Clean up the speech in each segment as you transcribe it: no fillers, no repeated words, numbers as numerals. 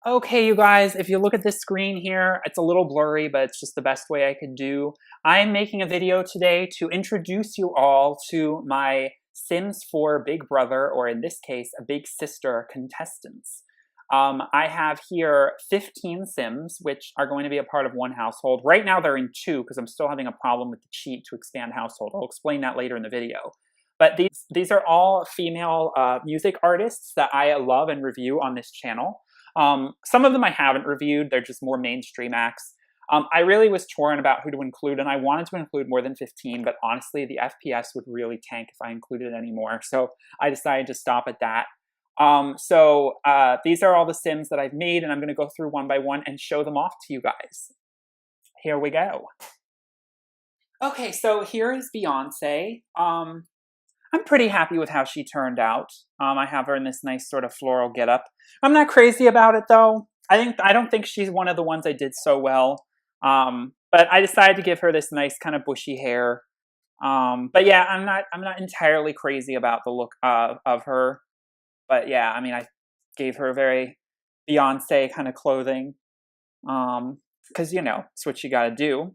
Okay, you guys, if you look at this screen here, it's a little blurry, but it's just the best way I could do. I am making a video today to introduce you all to my Sims 4 Big Brother, or in this case, a Big Sister contestants. I have here 15 Sims, which are going to be a part of one household. Right now they're in two, because I'm still having a problem with the cheat to expand household. I'll explain that later in the video. But these are all female music artists that I love and review on this channel. Some of them I haven't reviewed, they're just more mainstream acts. I really was torn about who to include, and I wanted to include more than 15, but honestly, the FPS would really tank if I included any more, so I decided to stop at that. These are all the Sims that I've made, and I'm going to go through one by one and show them off to you guys. Here we go. Okay, so here is Beyonce. I'm pretty happy with how she turned out. I have her in this nice sort of floral getup. I'm not crazy about it though. I don't think she's one of the ones I did so well. But I decided to give her this nice kind of bushy hair. But yeah, I'm not entirely crazy about the look of her. But yeah, I mean, I gave her very Beyonce kind of clothing. Because you know, it's what you gotta do.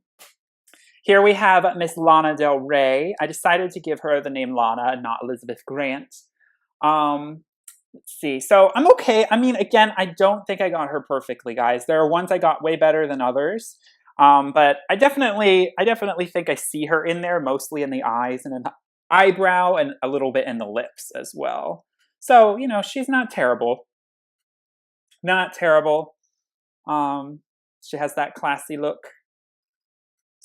Here we have Miss Lana Del Rey. I decided to give her the name Lana and not Elizabeth Grant. Let's see. So I'm okay. I mean, again, I don't think I got her perfectly, guys. There are ones I got way better than others. But I definitely think I see her in there, mostly in the eyes and an eyebrow and a little bit in the lips as well. So, you know, she's not terrible. Not terrible. She has that classy look.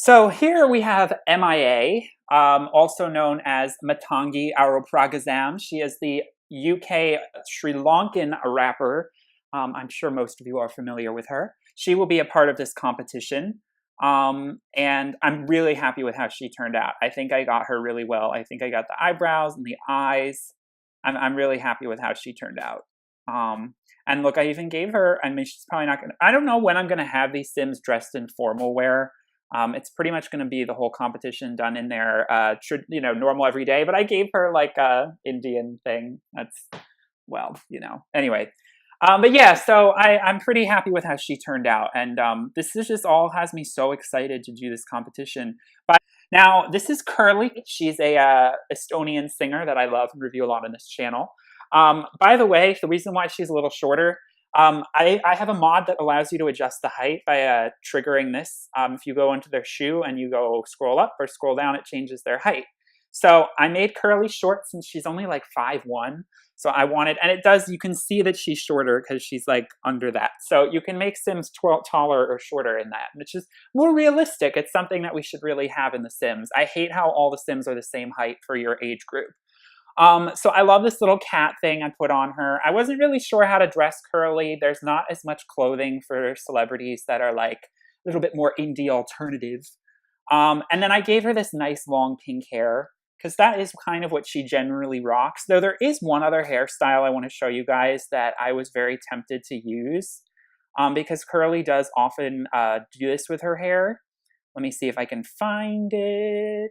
So here we have M.I.A, also known as Matangi Aropragazam. She is the UK Sri Lankan rapper. I'm sure most of you are familiar with her. She will be a part of this competition. And I'm really happy with how she turned out. I think I got her really well. I think I got the eyebrows and the eyes. I'm really happy with how she turned out. And look, I even gave her, I mean, she's probably not going to, I don't know when I'm going to have these Sims dressed in formal wear. It's pretty much going to be the whole competition done in their, you know, normal every day. But I gave her like a Indian thing. That's, well, you know. Anyway, but yeah, so I'm pretty happy with how she turned out. And this is just all has me so excited to do this competition. But now, this is Kerli. She's a Estonian singer that I love and review a lot on this channel. By the way, the reason why she's a little shorter, I have a mod that allows you to adjust the height by triggering this. If you go into their shoe and you go scroll up or scroll down, it changes their height. So I made Kerli short since she's only like 5'1". So I wanted, and it does, you can see that she's shorter because she's like under that. So you can make Sims taller or shorter in that, which is more realistic. It's something that we should really have in the Sims. I hate how all the Sims are the same height for your age group. So I love this little cat thing I put on her. I wasn't really sure how to dress Kerli. There's not as much clothing for celebrities that are like a little bit more indie alternative. And then I gave her this nice long pink hair because that is kind of what she generally rocks. Though there is one other hairstyle I want to show you guys that I was very tempted to use because Kerli does often do this with her hair. Let me see if I can find it.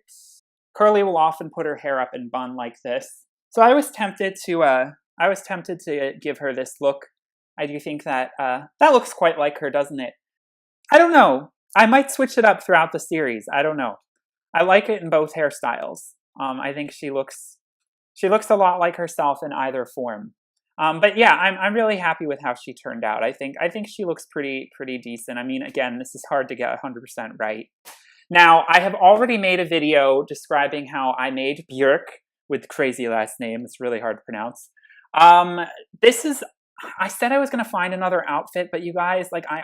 Kerli will often put her hair up in bun like this. So I was tempted to give her this look. I do think that that looks quite like her, doesn't it? I don't know. I might switch it up throughout the series. I don't know. I like it in both hairstyles. I think she looks a lot like herself in either form. But yeah, I'm really happy with how she turned out. I think she looks pretty decent. I mean, again, this is hard to get 100% right. Now, I have already made a video describing how I made Björk with crazy last name. It's really hard to pronounce. I said I was going to find another outfit, but you guys, like, I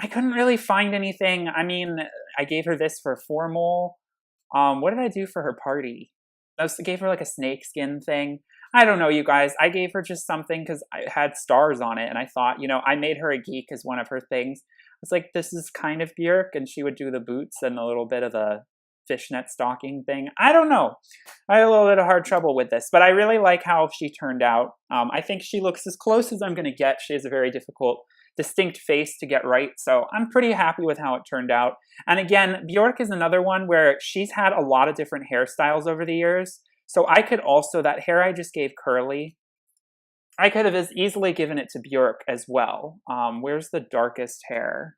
couldn't really find anything. I mean, I gave her this for formal. What did I do for her party? I gave her like a snakeskin thing. I don't know, you guys. I gave her just something because it had stars on it. And I thought, you know, I made her a geek as one of her things. It's like, this is kind of Björk, and she would do the boots and a little bit of the fishnet stocking thing. I don't know. I had a little bit of hard trouble with this, but I really like how she turned out. I think she looks as close as I'm going to get. She has a very difficult, distinct face to get right, so I'm pretty happy with how it turned out. And again, Björk is another one where she's had a lot of different hairstyles over the years, so I could also, that hair I just gave Kerli, I could have as easily given it to Björk as well. Where's the darkest hair?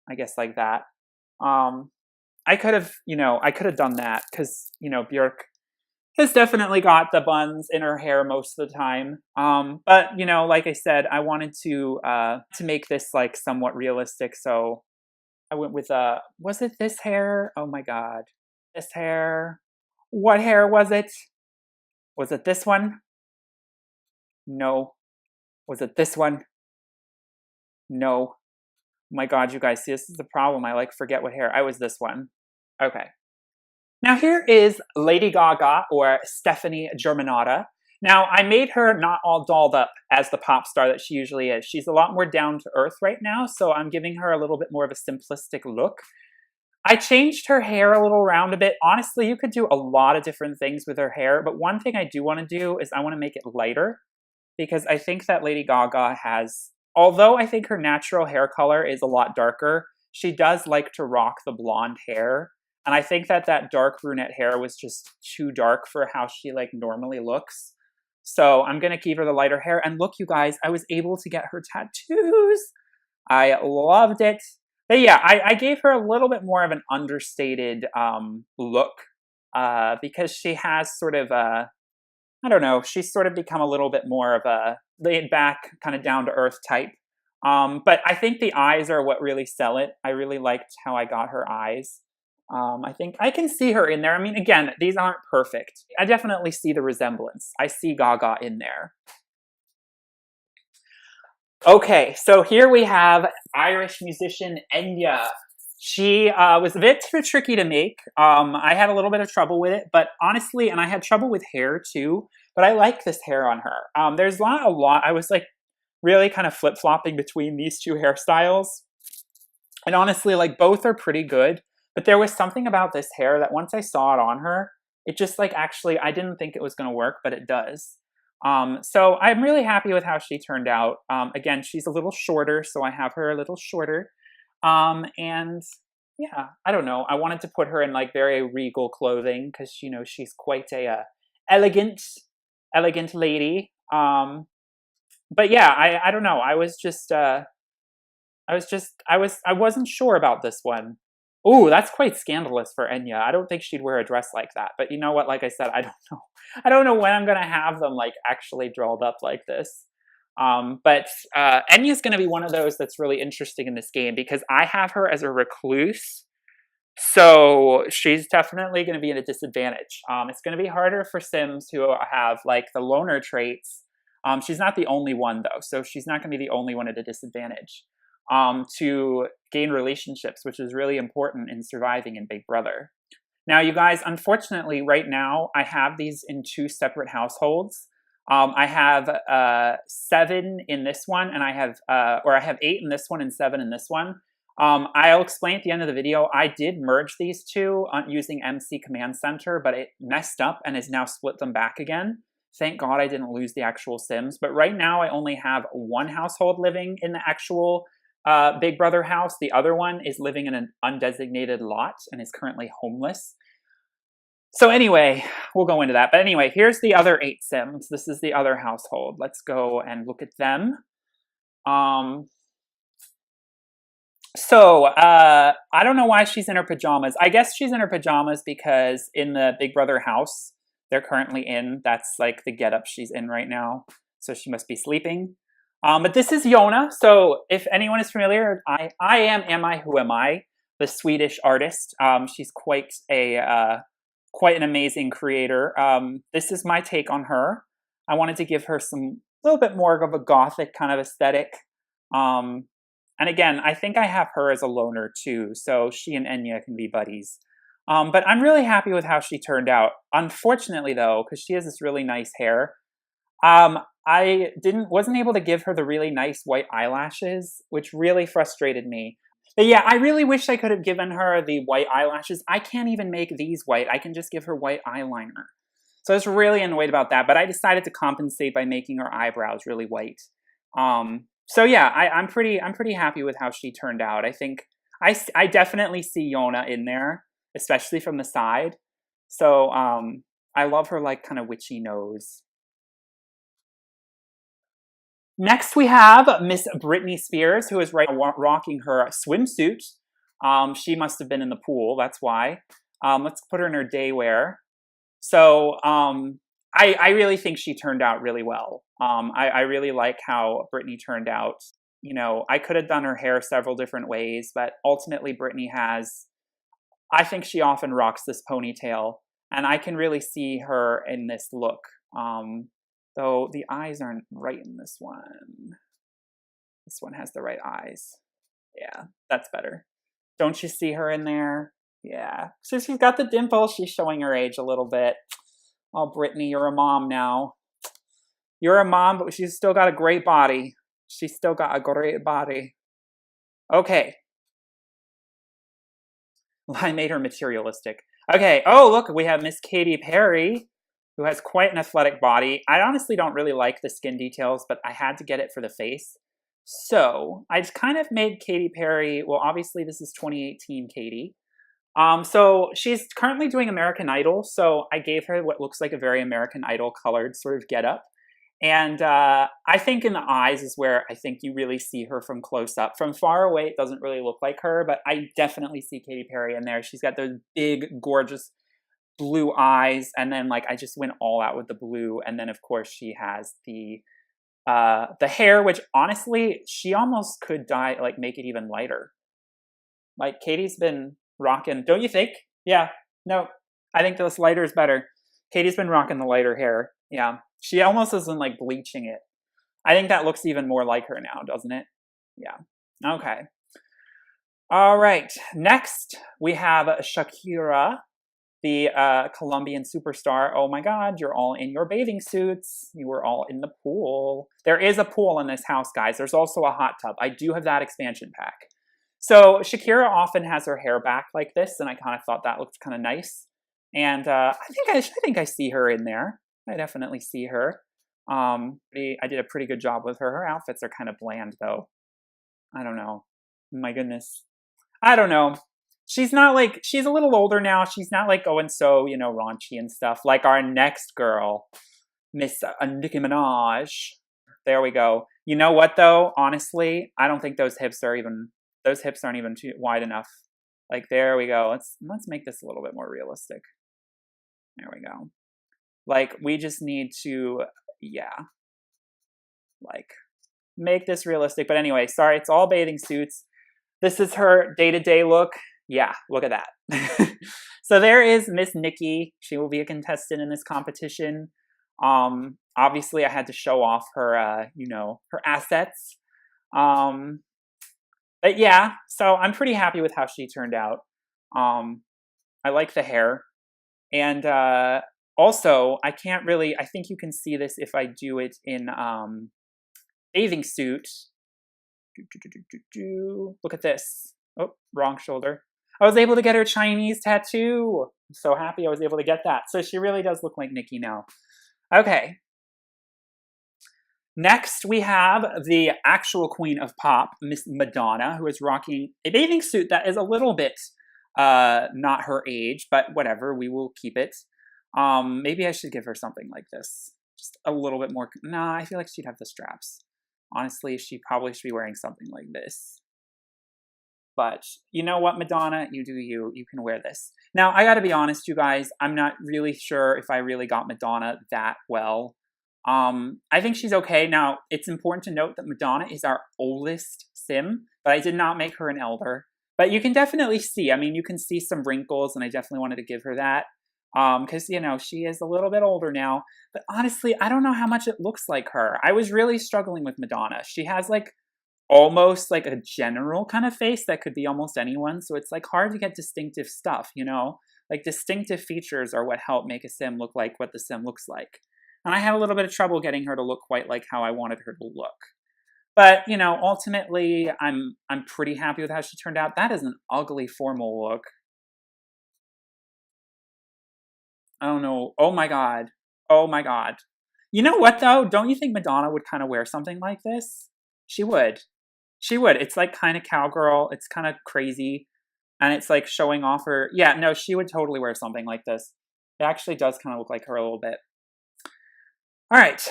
I guess like that. I could have, I could have done that because, Björk has definitely got the buns in her hair most of the time. But, like I said, I wanted to make this like somewhat realistic. So I went with, was it this hair? Oh my God. This hair. What hair was it? Was it this one? No. Was it this one? No. My God, you guys, see, this is the problem. I like forget what hair. I was this one. Okay. Now here is Lady Gaga, or Stephanie Germanotta. Now, I made her not all dolled up as the pop star that she usually is. She's a lot more down to earth right now, so I'm giving her a little bit more of a simplistic look. I changed her hair a little round a bit. Honestly, you could do a lot of different things with her hair, but one thing I do want to do is I want to make it lighter, because I think that Lady Gaga has, although I think her natural hair color is a lot darker, she does like to rock the blonde hair. And I think that that dark brunette hair was just too dark for how she like normally looks. So I'm going to give her the lighter hair. And look, you guys, I was able to get her tattoos. I loved it. But yeah, I gave her a little bit more of an understated look because she has sort of a, I don't know, she's sort of become a little bit more of a laid back, kind of down to earth type. But I think the eyes are what really sell it. I really liked how I got her eyes. I think I can see her in there. I mean, again, these aren't perfect. I definitely see the resemblance. I see Gaga in there. Okay, so here we have Irish musician Enya. She was a bit too tricky to make. I had a little bit of trouble with it, but honestly, and I had trouble with hair too, but I like this hair on her. There's not a lot. I was like really kind of flip-flopping between these two hairstyles. And honestly, like both are pretty good. But there was something about this hair that once I saw it on her, it just like actually, I didn't think it was going to work, but it does. So I'm really happy with how she turned out. Again, she's a little shorter, so I have her a little shorter. And yeah, I don't know. I wanted to put her in like very regal clothing because, she's quite a elegant lady. But yeah, I don't know. I wasn't sure about this one. Ooh, that's quite scandalous for Enya. I don't think she'd wear a dress like that. But you know what? Like I said, I don't know. I don't know when I'm going to have them like actually dolled up like this. But Enya's going to be one of those that's really interesting in this game because I have her as a recluse. So she's definitely going to be at a disadvantage. It's going to be harder for Sims who have like the loner traits. She's not the only one though. So she's not going to be the only one at a disadvantage. To gain relationships, which is really important in surviving in Big Brother. Now, you guys, unfortunately, right now, I have these in two separate households. I have 7 in this one, and I have 8 in this one and 7 in this one. I'll explain at the end of the video. I did merge these two using MC Command Center, but it messed up and has now split them back again. Thank God I didn't lose the actual Sims. But right now, I only have one household living in the actual Big Brother house. The other one is living in an undesignated lot and is currently homeless. So anyway, we'll go into that. But anyway, here's the other 8 Sims. This is the other household. Let's go and look at them. So I don't know why she's in her pajamas. I guess she's in her pajamas because in the Big Brother house they're currently in, that's like the getup she's in right now. So she must be sleeping. But this is Jonna. So if anyone is familiar, I am M.I.A, the Swedish artist. She's quite an amazing creator. This is my take on her. I wanted to give her some little bit more of a gothic kind of aesthetic. And again, I think I have her as a loner too, so she and Enya can be buddies. But I'm really happy with how she turned out. Unfortunately though, because she has this really nice hair, I wasn't able to give her the really nice white eyelashes, which really frustrated me. But yeah, I really wish I could have given her the white eyelashes. I can't even make these white. I can just give her white eyeliner. So I was really annoyed about that, but I decided to compensate by making her eyebrows really white. So yeah, I'm pretty happy with how she turned out. I think I definitely see Jonna in there, especially from the side. So I love her like kind of witchy nose. Next, we have Miss Britney Spears, who is rocking her swimsuit. She must have been in the pool. That's why. Let's put her in her day wear. So I really think she turned out really well. I really like how Britney turned out. You know, I could have done her hair several different ways, but ultimately Britney has, I think she often rocks this ponytail, and I can really see her in this look. Though the eyes aren't right in this one. This one has the right eyes. Yeah, that's better. Don't you see her in there? Yeah. So she's got the dimple. She's showing her age a little bit. Oh, Britney, you're a mom now. You're a mom, but she's still got a great body. She's still got a great body. Okay. I made her materialistic. Okay. Oh, look, we have Miss Katy Perry, who has quite an athletic body. I honestly don't really like the skin details, but I had to get it for the face. So I just kind of made Katy Perry, well, obviously this is 2018 Katy. So she's currently doing American Idol, so I gave her what looks like a very American Idol colored sort of getup. And I think in the eyes is where I think you really see her from close up. From far away, it doesn't really look like her, but I definitely see Katy Perry in there. She's got those big, gorgeous blue eyes, and then like I just went all out with the blue, and then of course she has the hair, which honestly she almost could dye, like make it even lighter. Like Katy's been rocking, don't you think? Yeah, no, I think this lighter is better. Katy's been rocking the lighter hair. Yeah, she almost isn't like bleaching it. I think that looks even more like her now, doesn't it? Yeah. Okay. All right. Next, we have Shakira, the Colombian superstar. Oh my God, you're all in your bathing suits. You were all in the pool. There is a pool in this house, guys. There's also a hot tub. I do have that expansion pack. So Shakira often has her hair back like this, and I kind of thought that looked kind of nice. And I think I see her in there. I definitely see her. I did a pretty good job with her. Her outfits are kind of bland, though. I don't know. My goodness. I don't know. She's not like, she's a little older now. She's not like going so, you know, raunchy and stuff. Like our next girl, Miss Nicki Minaj. There we go. You know what, though? Honestly, I don't think those hips aren't even too wide enough. Like, there we go. Let's make this a little bit more realistic. There we go. Like, we just need to, yeah, like, make this realistic. But anyway, sorry, it's all bathing suits. This is her day-to-day look. Yeah, look at that. So there is Miss Nicki. She will be a contestant in this competition. Obviously, I had to show off her, you know, her assets. But yeah, so I'm pretty happy with how she turned out. I like the hair. And also, I think you can see this if I do it in bathing suit. Look at this. Oh, wrong shoulder. I was able to get her Chinese tattoo. I'm so happy I was able to get that. So she really does look like Nicki now. Okay. Next, we have the actual queen of pop, Miss Madonna, who is rocking a bathing suit that is a little bit not her age, but whatever, we will keep it. Maybe I should give her something like this. Just a little bit more. Nah, I feel like she'd have the straps. Honestly, she probably should be wearing something like this. But you know what, Madonna? You do you. You can wear this. Now, I gotta be honest, you guys. I'm not really sure if I really got Madonna that well. I think she's okay. Now, it's important to note that Madonna is our oldest sim, but I did not make her an elder. But you can definitely see, I mean, you can see some wrinkles, and I definitely wanted to give her that. Because, you know, she is a little bit older now. But honestly, I don't know how much it looks like her. I was really struggling with Madonna. She has, like, almost like a general kind of face that could be almost anyone. So it's, like, hard to get distinctive stuff, you know? Like, distinctive features are what help make a sim look like what the sim looks like. And I had a little bit of trouble getting her to look quite like how I wanted her to look. But, you know, ultimately, I'm pretty happy with how she turned out. That is an ugly formal look. Oh, no. Oh, my God. Oh, my God. You know what, though? Don't you think Madonna would kind of wear something like this? She would. She would. It's, like, kind of cowgirl. It's kind of crazy. And it's, like, showing off her... Yeah, no, she would totally wear something like this. It actually does kind of look like her a little bit. All right.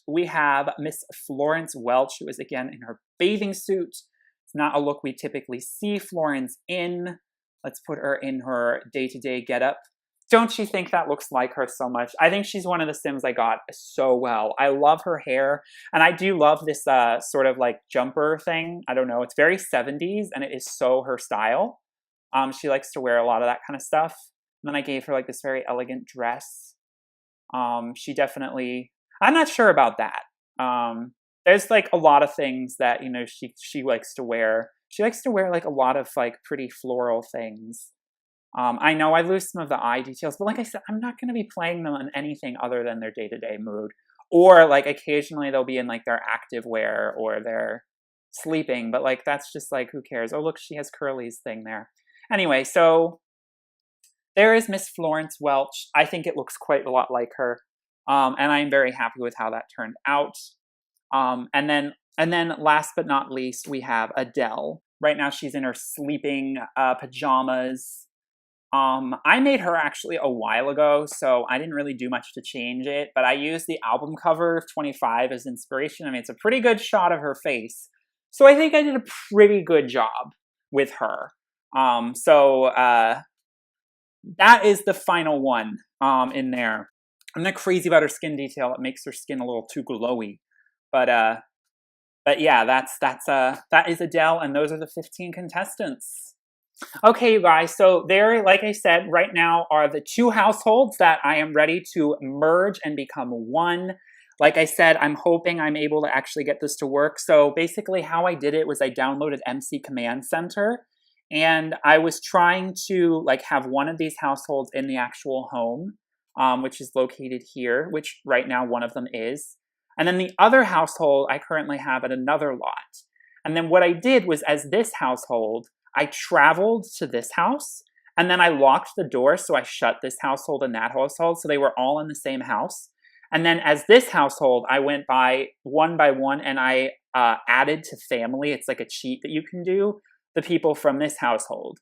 We have Miss Florence Welch, who is again in her bathing suit. It's not a look we typically see Florence in. Let's put her in her day-to-day getup. Don't you think that looks like her so much? I think she's one of the Sims I got so well. I love her hair, and I do love this sort of like jumper thing. I don't know, it's very 70s, and it is so her style. She likes to wear a lot of that kind of stuff. And then I gave her like this very elegant dress. She definitely, I'm not sure about that. There's like a lot of things that, you know, she likes to wear. She likes to wear like a lot of like pretty floral things. I know I lose some of the eye details, but like I said, I'm not going to be playing them in anything other than their day-to-day mood. Or like occasionally they'll be in like their active wear or their sleeping, but like that's just like, who cares? Oh, look, she has Kerli's thing there. Anyway, so there is Miss Florence Welch. I think it looks quite a lot like her. And I'm very happy with how that turned out. And then last but not least, we have Adele. Right now she's in her sleeping pajamas. I made her actually a while ago, so I didn't really do much to change it, but I used the album cover of 25 as inspiration. I mean, it's a pretty good shot of her face. So I think I did a pretty good job with her. That is the final one in there. I'm not crazy about her skin detail. It makes her skin a little too glowy. But yeah, that is Adele, and those are the 15 contestants. Okay, you guys, so there, like I said, right now are the 2 households that I am ready to merge and become one. Like I said, I'm hoping I'm able to actually get this to work. So basically how I did it was I downloaded MC Command Center, and I was trying to like have one of these households in the actual home, which is located here, which right now one of them is. And then the other household I currently have at another lot. And then what I did was, as this household, I traveled to this house, and then I locked the door, so I shut this household and that household, so they were all in the same house. And then as this household, I went by one, and I added to family. It's like a cheat that you can do, the people from this household.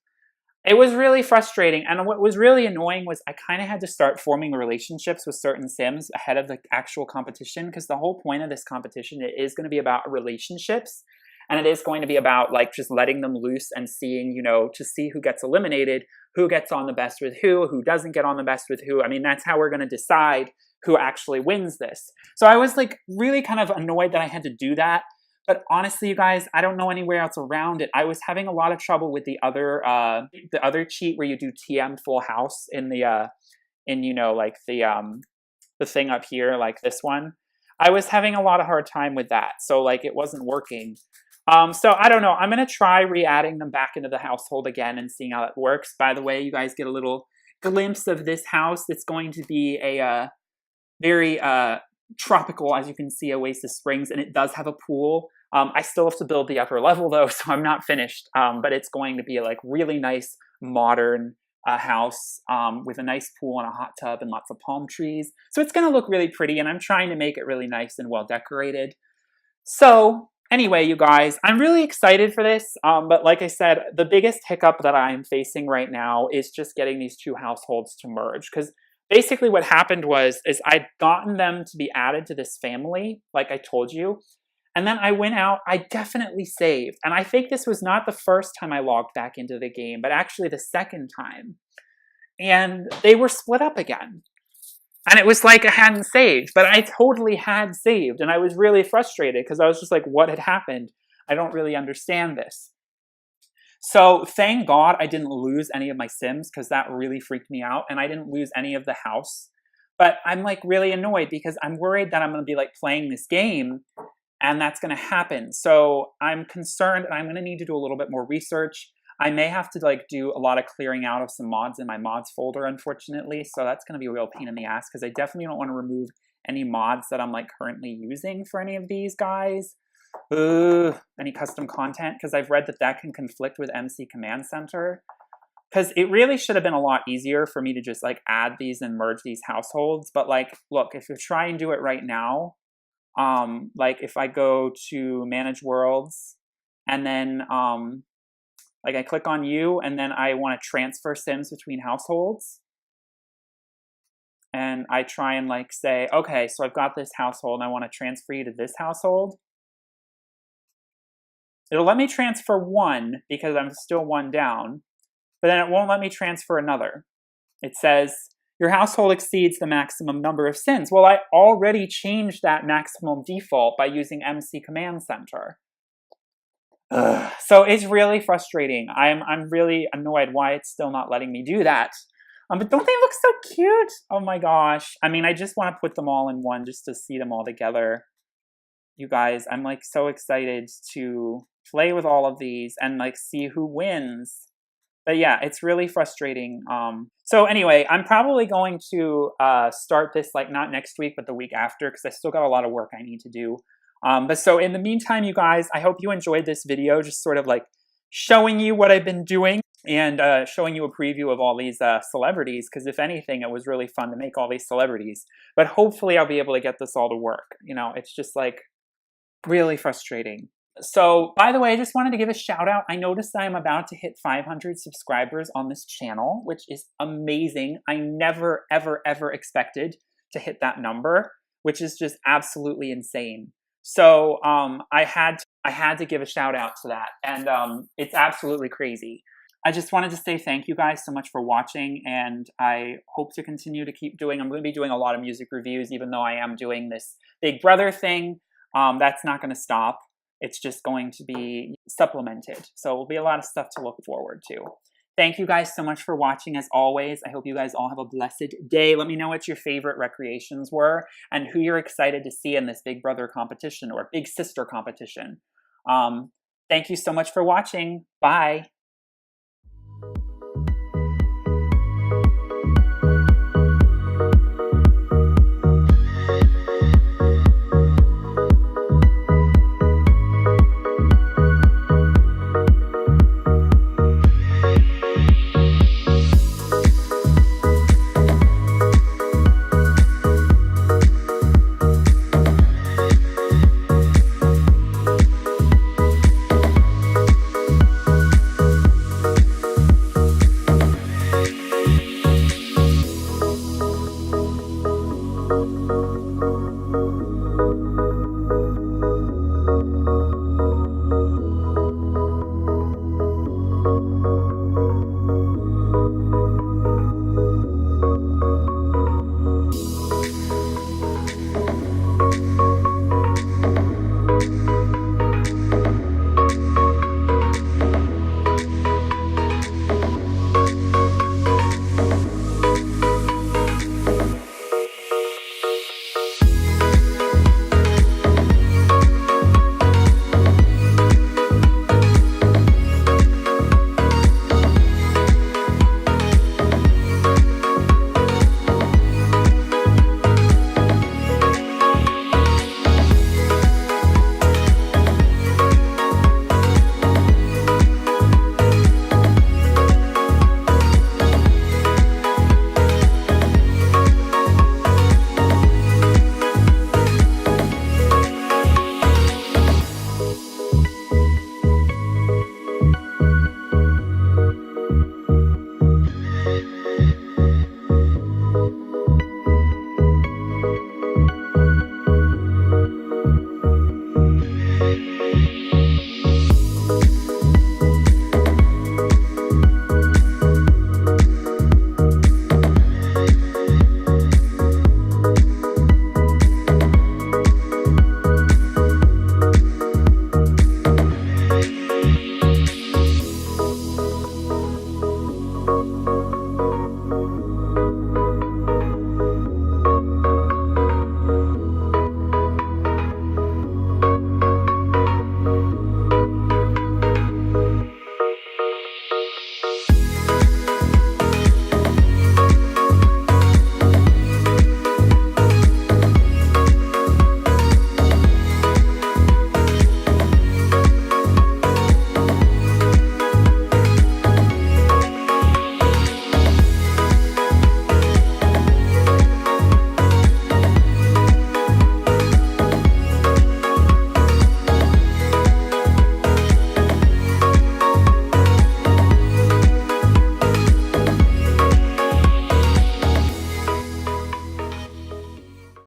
It was really frustrating, and what was really annoying was I kind of had to start forming relationships with certain Sims ahead of the actual competition, because the whole point of this competition is going to be about relationships. And it is going to be about like just letting them loose and seeing, you know, to see who gets eliminated, who gets on the best with who doesn't get on the best with who. I mean, that's how we're going to decide who actually wins this. So I was like really kind of annoyed that I had to do that. But honestly, you guys, I don't know anywhere else around it. I was having a lot of trouble with the other cheat where you do TM full house in the you know, like the thing up here, like this one. I was having a lot of hard time with that. So like it wasn't working. So I don't know. I'm going to try re-adding them back into the household again and seeing how it works. By the way, you guys get a little glimpse of this house. It's going to be a very tropical, as you can see, Oasis Springs, and it does have a pool. I still have to build the upper level though, so I'm not finished. But it's going to be a like really nice modern house with a nice pool and a hot tub and lots of palm trees. So it's going to look really pretty, and I'm trying to make it really nice and well decorated. So anyway, you guys, I'm really excited for this, but like I said, the biggest hiccup that I'm facing right now is just getting these 2 households to merge, because basically what happened is I'd gotten them to be added to this family, like I told you, and then I went out, I definitely saved, and I think this was not the first time I logged back into the game, but actually the second time, and they were split up again. And it was like I hadn't saved, but I totally had saved. And I was really frustrated because I was just like, what had happened? I don't really understand this. So thank God I didn't lose any of my Sims, because that really freaked me out. And I didn't lose any of the house. But I'm like really annoyed because I'm worried that I'm going to be like playing this game and that's going to happen. So I'm concerned, and I'm going to need to do a little bit more research. I may have to like do a lot of clearing out of some mods in my mods folder, unfortunately. So that's going to be a real pain in the ass, because I definitely don't want to remove any mods that I'm like currently using for any of these guys. Any custom content, because I've read that that can conflict with MC Command Center. Because it really should have been a lot easier for me to just like add these and merge these households. But like, look, if you try and do it right now, like if I go to manage worlds and then like I click on you and then I want to transfer Sims between households. and I try and like say, okay, so I've got this household and I want to transfer you to this household, it'll let me transfer one because I'm still one down, but then it won't let me transfer another. It says, your household exceeds the maximum number of sins. Well, I already changed that maximum default by using MC Command Center. Ugh. So it's really frustrating. I'm really annoyed why it's still not letting me do that. But don't they look so cute? Oh my gosh. I mean, I just want to put them all in one just to see them all together. You guys, I'm like so excited to play with all of these and like see who wins. But yeah, it's really frustrating. So anyway, I'm probably going to start this like not next week, but the week after, because I still got a lot of work I need to do. But so in the meantime, you guys, I hope you enjoyed this video, just sort of like showing you what I've been doing and showing you a preview of all these celebrities, because if anything, it was really fun to make all these celebrities. But hopefully I'll be able to get this all to work. You know, it's just like really frustrating. So, by the way, I just wanted to give a shout out. I noticed that I'm about to hit 500 subscribers on this channel, which is amazing. I never, ever, ever expected to hit that number, which is just absolutely insane. So, I had to give a shout out to that, and it's absolutely crazy. I just wanted to say thank you guys so much for watching, and I hope to continue to keep doing. I'm going to be doing a lot of music reviews, even though I am doing this Big Brother thing. That's not going to stop. It's just going to be supplemented. So it will be a lot of stuff to look forward to. Thank you guys so much for watching as always. I hope you guys all have a blessed day. Let me know what your favorite recreations were and who you're excited to see in this Big Brother competition or Big Sister competition. Thank you so much for watching. Bye.